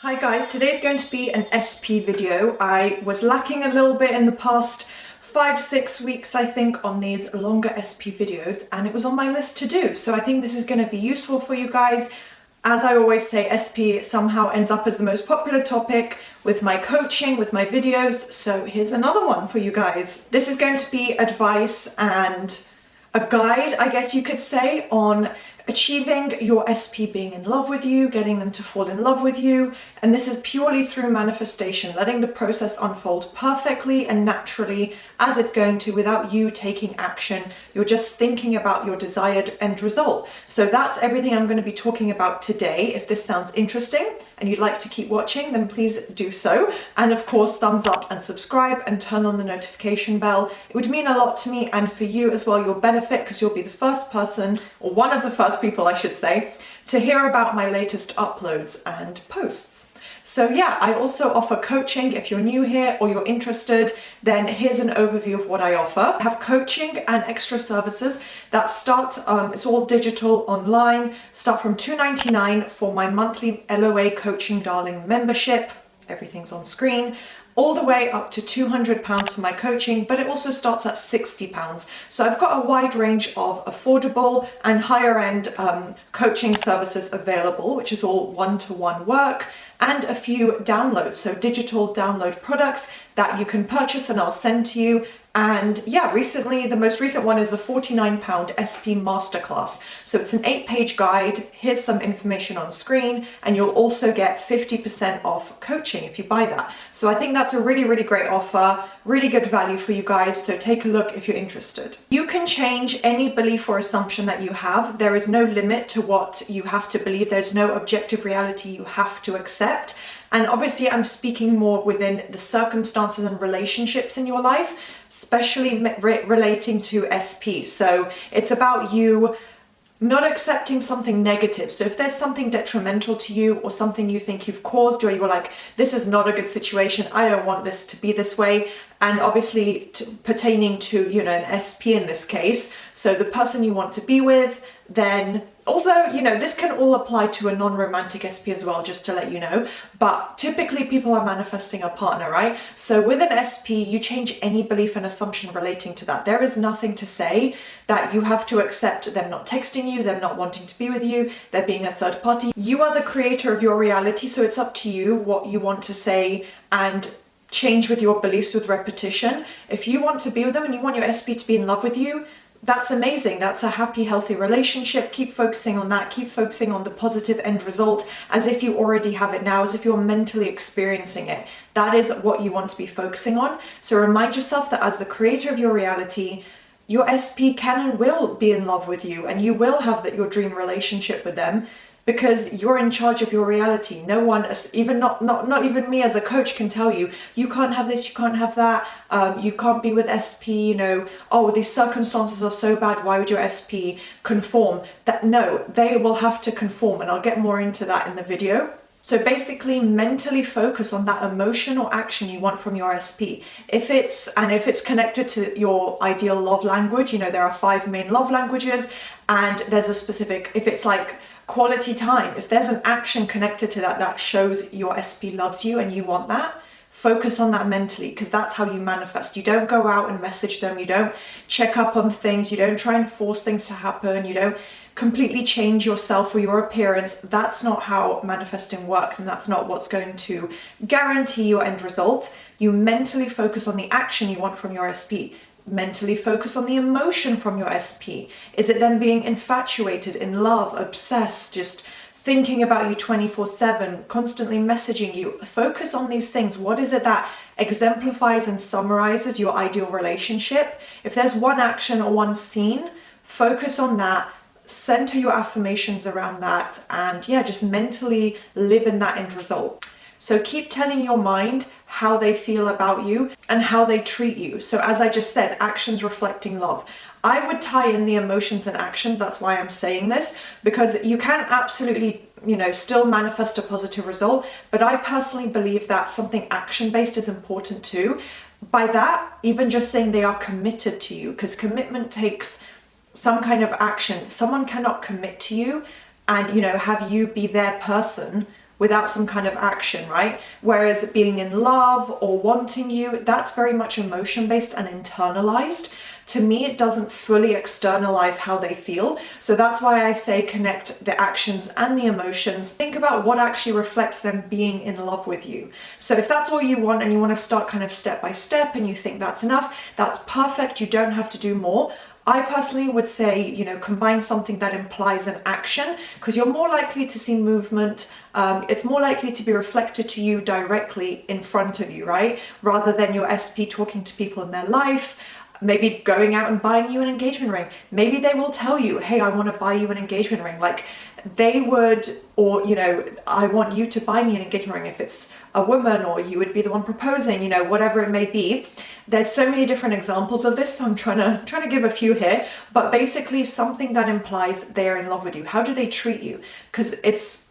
Hi guys, today's going to be an SP video. I was lacking a little bit in the past 5-6 weeks, I think, on these longer SP videos, and it was on my list to do. So I think this is going to be useful for you guys. As I always say, SP somehow ends up as the most popular topic with my coaching, with my videos. So here's another one for you guys. This is going to be advice and a guide, I guess you could say, on achieving your SP being in love with you, getting them to fall in love with you. And this is purely through manifestation, letting the process unfold perfectly and naturally as it's going to without you taking action. You're just thinking about your desired end result. So that's everything I'm going to be talking about today. If this sounds interesting and you'd like to keep watching, then please do so. And of course, thumbs up and subscribe and turn on the notification bell. It would mean a lot to me and for you as well. You'll benefit because you'll be the first person, or one of the first people I should say, to hear about my latest uploads and posts. So yeah, I also offer coaching. If you're new here or you're interested, then here's an overview of what I offer. I have coaching and extra services that start, it's all digital online, start from $2.99 for my monthly LOA Coaching Darling membership. Everything's on screen. All the way up to £200 for my coaching, but it also starts at £60. So I've got a wide range of affordable and higher end coaching services available, which is all one-to-one work, and a few downloads, so digital download products that you can purchase and I'll send to you. And yeah, recently, the most recent one is the £49 SP Masterclass. So it's an 8-page guide. Here's some information on screen, and you'll also get 50% off coaching if you buy that. So I think that's a really, really great offer, really good value for you guys. So take a look if you're interested. You can change any belief or assumption that you have. There is no limit to what you have to believe. There's no objective reality you have to accept. And obviously I'm speaking more within the circumstances and relationships in your life, especially relating to SP. So it's about you not accepting something negative. So if there's something detrimental to you or something you think you've caused, or you're like, this is not a good situation, I don't want this to be this way. And obviously pertaining to, you know, an SP in this case, so the person you want to be with, then although, you know, this can all apply to a non-romantic SP as well, just to let you know, but typically people are manifesting a partner, right? So with an SP, you change any belief and assumption relating to that. There is nothing to say that you have to accept them not texting you, them not wanting to be with you, there being a third party. You are the creator of your reality, so it's up to you what you want to say and change with your beliefs with repetition. If you want to be with them and you want your SP to be in love with you, that's amazing. That's a happy, healthy relationship. Keep focusing on that. Keep focusing on the positive end result as if you already have it now, as if you're mentally experiencing it. That is what you want to be focusing on. So remind yourself that as the creator of your reality, your SP can and will be in love with you, and you will have your dream relationship with them, because you're in charge of your reality. No one, even not even me as a coach, can tell you, you can't have this, you can't have that, you can't be with SP, you know, oh, these circumstances are so bad, why would your SP conform? That no, they will have to conform, and I'll get more into that in the video. So basically mentally focus on that emotion or action you want from your SP. If it's connected to your ideal love language, you know, there are 5 main love languages, and there's a specific, if it's like quality time, if there's an action connected to that that shows your SP loves you and you want that, focus on that mentally, because that's how you manifest. You don't go out and message them, you don't check up on things, you don't try and force things to happen, you don't completely change yourself or your appearance. That's not how manifesting works, and that's not what's going to guarantee your end result. You mentally focus on the action you want from your SP. Mentally focus on the emotion from your SP. Is it them being infatuated, in love, obsessed, just thinking about you 24/7, constantly messaging you? Focus on these things. What is it that exemplifies and summarizes your ideal relationship? If there's one action or one scene, focus on that. Center your affirmations around that, and yeah, just mentally live in that end result. So keep telling your mind how they feel about you and how they treat you. So as I just said, actions reflecting love. I would tie in the emotions and actions. That's why I'm saying this, because you can absolutely, you know, still manifest a positive result. But I personally believe that something action-based is important too. By that, even just saying they are committed to you, because commitment takes some kind of action. Someone cannot commit to you and, you know, have you be their person without some kind of action, right? Whereas being in love or wanting you, that's very much emotion-based and internalized. To me, it doesn't fully externalize how they feel. So that's why I say connect the actions and the emotions. Think about what actually reflects them being in love with you. So if that's all you want and you want to start kind of step by step and you think that's enough, that's perfect. You don't have to do more. I personally would say, combine something that implies an action, because you're more likely to see movement. It's more likely to be reflected to you directly in front of you, right? Rather than your SP talking to people in their life, maybe going out and buying you an engagement ring. Maybe they will tell you, hey, I want to buy you an engagement ring. Like they would, or, I want you to buy me an engagement ring if it's a woman, or you would be the one proposing, whatever it may be. There's so many different examples of this, so I'm trying to give a few here, but basically something that implies they're in love with you. How do they treat you? Because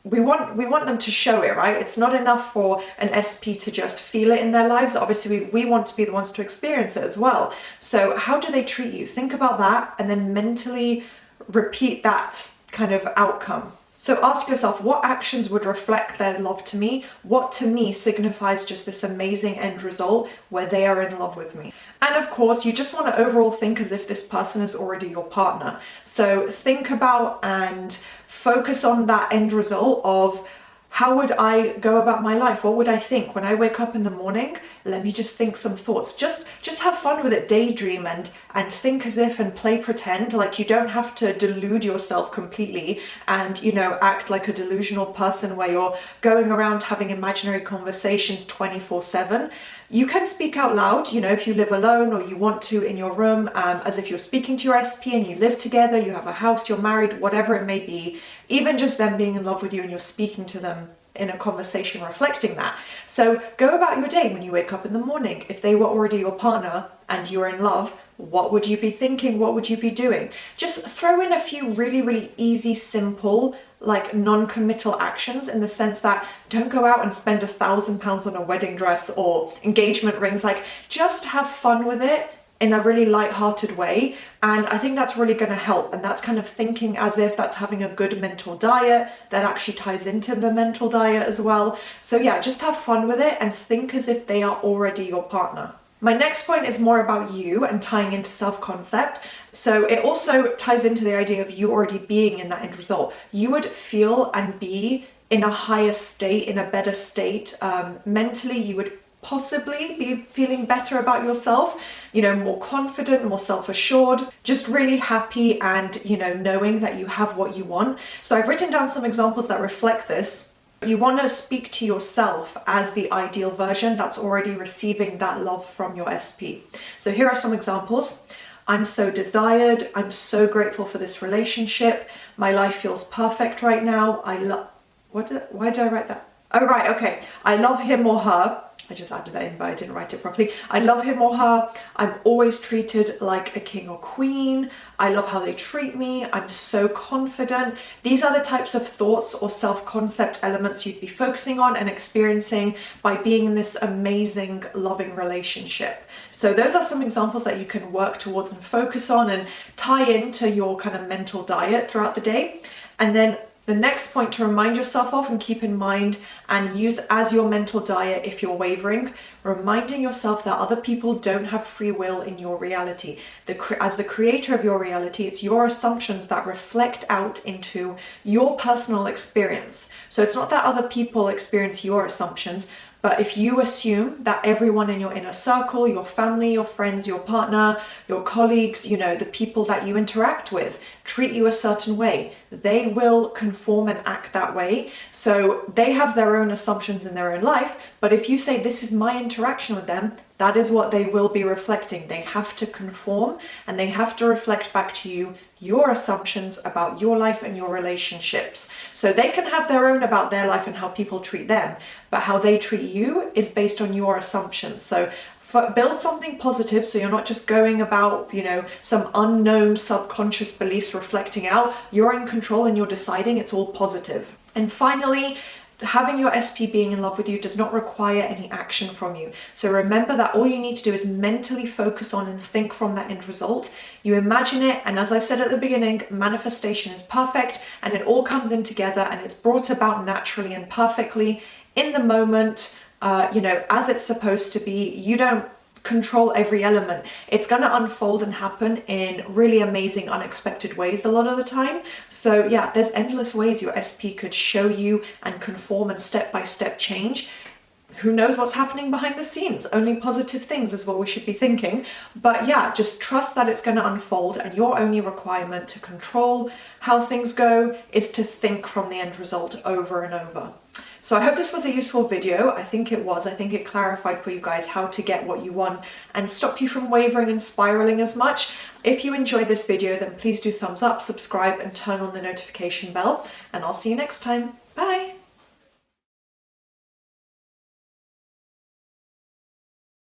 we want them to show it, right? It's not enough for an SP to just feel it in their lives. Obviously, we want to be the ones to experience it as well. So how do they treat you? Think about that and then mentally repeat that kind of outcome. So ask yourself, what actions would reflect their love to me? What to me signifies just this amazing end result where they are in love with me? And of course, you just want to overall think as if this person is already your partner. So think about and focus on that end result of, how would I go about my life? What would I think when I wake up in the morning? Let me just think some thoughts. Just have fun with it, daydream and think as if and play pretend. Like you don't have to delude yourself completely and, act like a delusional person where you're going around having imaginary conversations 24/7. You can speak out loud, if you live alone or you want to in your room, as if you're speaking to your SP and you live together, you have a house, you're married, whatever it may be, even just them being in love with you and you're speaking to them in a conversation reflecting that. So go about your day when you wake up in the morning. If they were already your partner and you're in love, what would you be thinking? What would you be doing? Just throw in a few really, really easy, simple, like non-committal actions, in the sense that don't go out and spend £1,000 on a wedding dress or engagement rings. Like just have fun with it in a really light-hearted way. And I think that's really going to help. And that's kind of thinking as if that's having a good mental diet that actually ties into the mental diet as well. So yeah, just have fun with it and think as if they are already your partner. My next point is more about you and tying into self-concept. So it also ties into the idea of you already being in that end result. You would feel and be in a higher state, in a better state. Mentally, you would possibly be feeling better about yourself, more confident, more self-assured, just really happy and, knowing that you have what you want. So I've written down some examples that reflect this. You want to speak to yourself as the ideal version that's already receiving that love from your SP. So here are some examples. I'm so desired. I'm so grateful for this relationship. My life feels perfect right now. Why did I write that? Oh, right. Okay. I love him or her. I just added that in, but I didn't write it properly. I love him or her. I'm always treated like a king or queen. I love how they treat me. I'm so confident. These are the types of thoughts or self-concept elements you'd be focusing on and experiencing by being in this amazing, loving relationship. So those are some examples that you can work towards and focus on and tie into your kind of mental diet throughout the day. And then the next point to remind yourself of and keep in mind and use as your mental diet if you're wavering, reminding yourself that other people don't have free will in your reality. As the creator of your reality, it's your assumptions that reflect out into your personal experience. So it's not that other people experience your assumptions, but if you assume that everyone in your inner circle, your family, your friends, your partner, your colleagues, the people that you interact with treat you a certain way, they will conform and act that way. So they have their own assumptions in their own life. But if you say, this is my interaction with them, that is what they will be reflecting. They have to conform and they have to reflect back to you your assumptions about your life and your relationships. So they can have their own about their life and how people treat them, but how they treat you is based on your assumptions. So build something positive, so you're not just going about, some unknown subconscious beliefs reflecting out. You're in control and you're deciding it's all positive. And finally, having your SP being in love with you does not require any action from you. So remember that all you need to do is mentally focus on and think from that end result. You imagine it, and as I said at the beginning, manifestation is perfect, and it all comes in together and it's brought about naturally and perfectly in the moment, as it's supposed to be. You don't control every element. It's going to unfold and happen in really amazing, unexpected ways a lot of the time. So yeah, there's endless ways your SP could show you and conform and step-by-step change. Who knows what's happening behind the scenes? Only positive things is what we should be thinking. But yeah, just trust that it's going to unfold, and your only requirement to control how things go is to think from the end result over and over. So I hope this was a useful video. I think it was. I think it clarified for you guys how to get what you want and stop you from wavering and spiraling as much. If you enjoyed this video, then please do thumbs up, subscribe, and turn on the notification bell. And I'll see you next time. Bye!